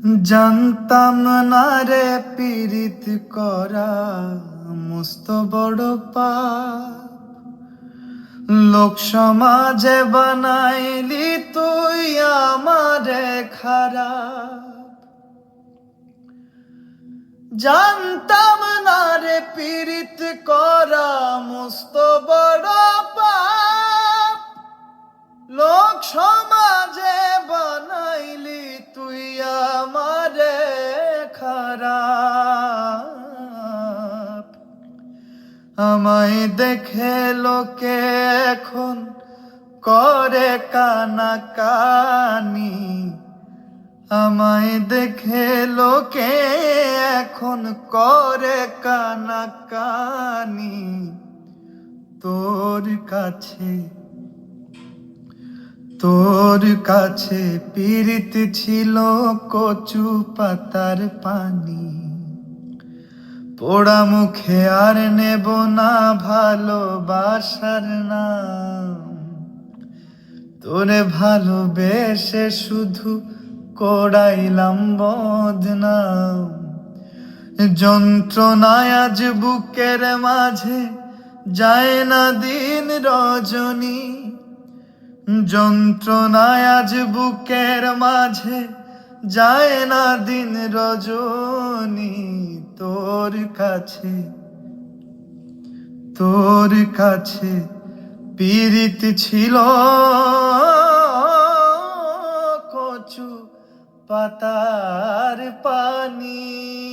জানতাম না রে পীড়িত করা মস্ত বড় পাপ। লোক সমাজে বানাইলি তুই আমারে খারাপ। জানতাম না রে পীড়িত করা মস্ত বড় পাপ। লোক সমাজে বানাইলি তুই আমারে খারাপ। আমায় দেখে লোকে এখন করে কানাকানি। আমায় দেখে লোকে এখন করে কানাকানি। তোর কাছে পীড়িত ছিল কচু পাতার পানি। পোড়া মুখে আর নেব না ভালোবাসার নাম। তোরে ভালোবেসে শুধু করাইলাম বদনাম। যন্ত্রণায় আজ বুকের মাঝে যায় না দিন রজনী। যন্ত্রণায় আজ বুকের মাঝে যায় না দিন রজনী। তোর কাছে পীড়িত ছিল কচু পাতার পানি।